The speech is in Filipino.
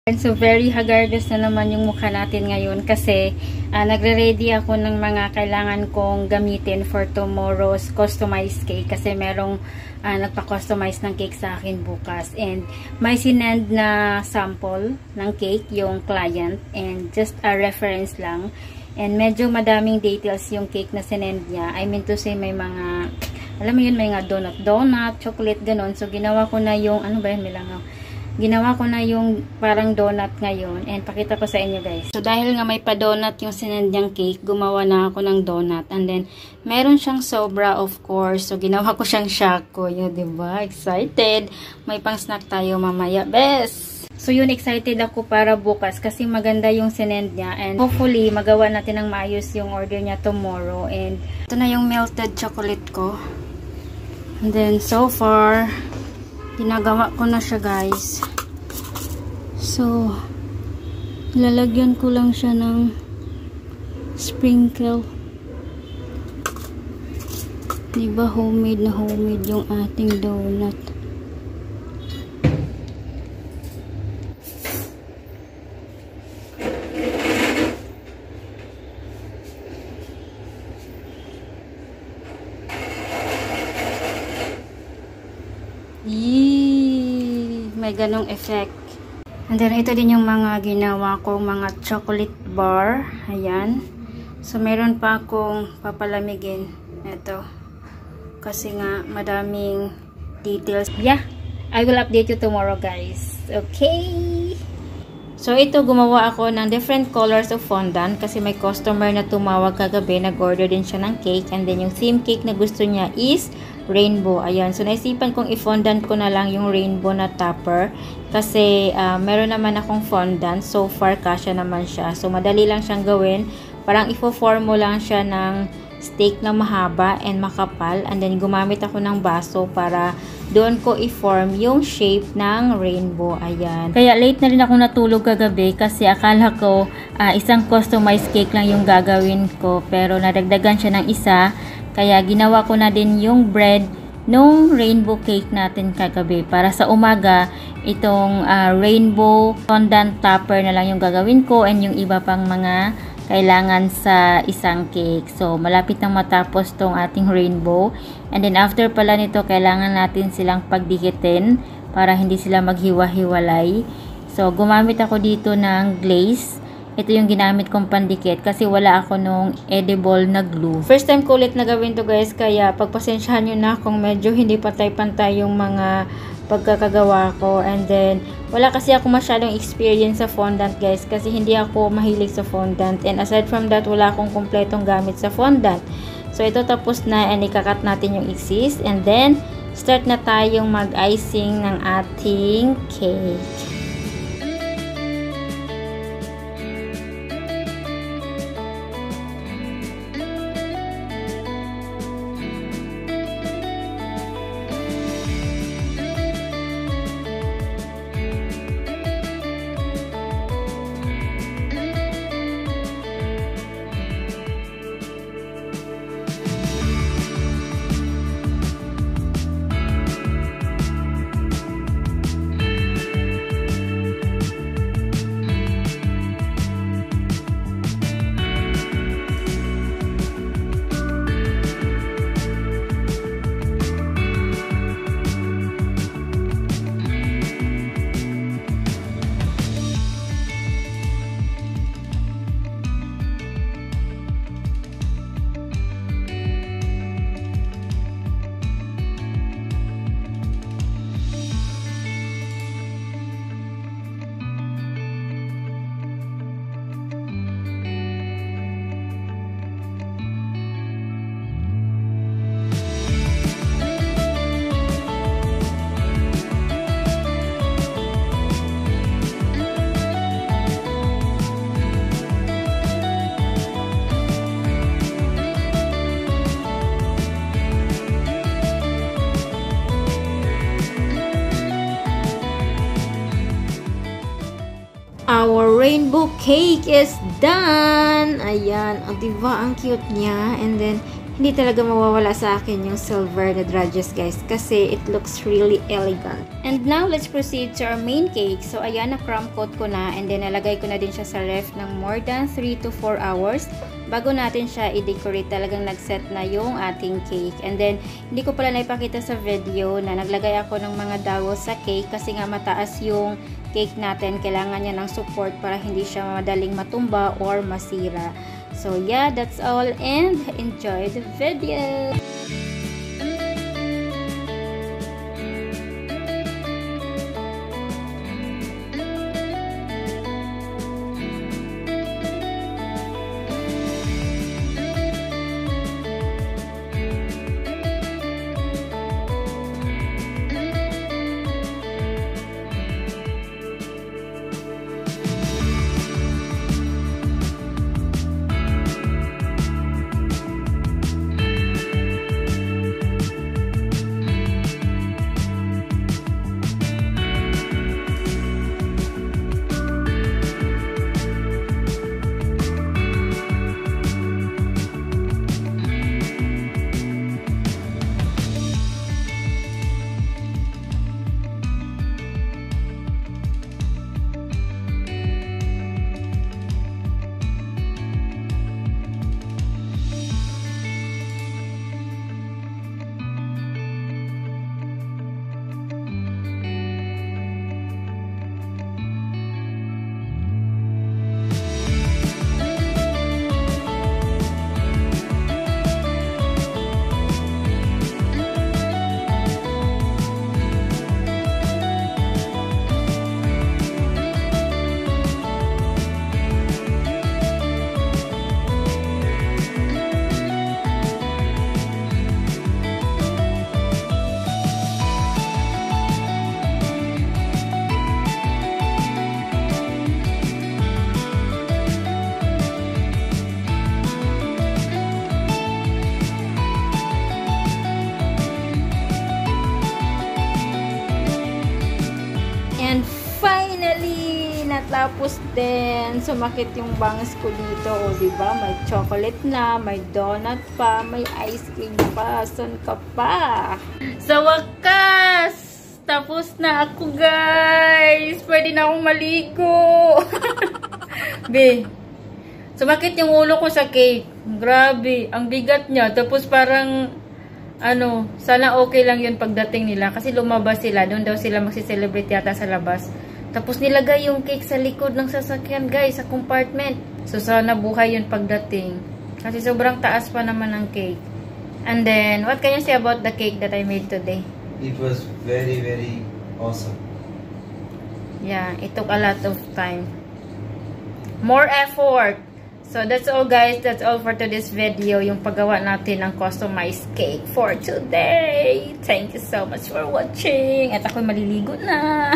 And so very haggardous na naman yung mukha natin ngayon kasi nagre-ready ako ng mga kailangan kong gamitin for tomorrow's customized cake kasi merong nagpa-customize ng cake sa akin bukas. And may sinend na sample ng cake yung client and just a reference lang. And medyo madaming details yung cake na sinend niya. I mean to say may mga, alam mo yun, may mga donut, chocolate, ganon. So ginawa ko na yung, ano ba yun, ginawa ko na yung parang donut ngayon and pakita ko sa inyo guys. So dahil nga may pa-donut yung sinend niyang cake, gumawa na ako ng donut and then meron siyang sobra of course. So ginawa ko siyang shako, yun, diba? Excited! May pang snack tayo mamaya, bes! So yun, excited ako para bukas kasi maganda yung sinend niya and hopefully magawa natin ng maayos yung order niya tomorrow. And ito na yung melted chocolate ko. And then so far ginagawa ko na siya guys. So, lalagyan ko lang siya ng sprinkle. Diba homemade na homemade yung ating donut. May ganong effect. And then, ito din yung mga ginawa ko, mga chocolate bar. Ayan. So, meron pa akong papalamigin. Ito. Kasi nga, madaming details. Yeah. I will update you tomorrow, guys. Okay. So, ito, gumawa ako ng different colors of fondant kasi may customer na tumawag kagabi. Nag-order din siya ng cake. And then, yung theme cake na gusto niya is rainbow. Ayan. So, naisipan kong i-fondant ko na lang yung rainbow na topper. Kasi, meron naman akong fondant. So far, kasya naman siya. So, madali lang siyang gawin. Parang ifo-form mo lang siya ng steak na mahaba and makapal. And then, gumamit ako ng baso para doon ko i-form yung shape ng rainbow. Ayan. Kaya, late na rin ako natulog kagabi kasi akala ko isang customized cake lang yung gagawin ko. Pero, nadagdagan siya ng isa. Kaya ginawa ko na din yung bread nung rainbow cake natin kagabi. Para sa umaga, itong rainbow fondant topper na lang yung gagawin ko and yung iba pang mga kailangan sa isang cake. So, malapit nang matapos tong ating rainbow. And then, after pala nito, kailangan natin silang pagdikitin para hindi sila maghiwa-hiwalay. So, gumamit ako dito ng glaze. Ito yung ginamit kong pandikit kasi wala ako nung edible na glue. First time ko ulit na gawin to guys, kaya pagpasensyahan nyo na kung medyo hindi pantay-pantay yung mga pagkakagawa ko. And then, wala kasi ako masyadong experience sa fondant guys kasi hindi ako mahilig sa fondant. And aside from that, wala akong kompletong gamit sa fondant. So, ito tapos na and ikakat natin yung exist. And then, start na tayong mag-icing ng ating cake. Our rainbow cake is done! Ayan. O, diba? Ang cute niya. And then, hindi talaga mawawala sa akin yung silver na dragons guys kasi it looks really elegant. And now let's proceed to our main cake. So ayan, na crumb coat ko na and then nalagay ko na din siya sa ref ng more than 3 to 4 hours bago natin siya i-decorate. Talagang nag-set na yung ating cake. And then hindi ko pala naipakita sa video na naglagay ako ng mga dowel sa cake kasi nga mataas yung cake natin. Kailangan niya ng support para hindi siya madaling matumba or masira. So yeah, that's all and enjoy the video! And finally, natapos din. Sumakit yung bangs ko dito. O, diba? May chocolate na, may donut pa, may ice cream pa. San ka pa? Sa wakas! Tapos na ako, guys! Pwede na akong maligo! Be, sumakit yung ulo ko sa cake. Grabe, ang bigat niya. Tapos parang sana okay lang yun pagdating nila. Kasi lumabas sila. Doon daw sila magsiselebrate yata sa labas. Tapos nilagay yung cake sa likod ng sasakyan, guys. Sa compartment. So, sana buhay yun pagdating. Kasi sobrang taas pa naman ng cake. And then, what can you say about the cake that I made today? It was very, very awesome. Yeah, it took a lot of time. More effort. So, that's all guys. That's all for today's video. Yung paggawa natin ng customized cake for today. Thank you so much for watching. At ako'y maliligo na.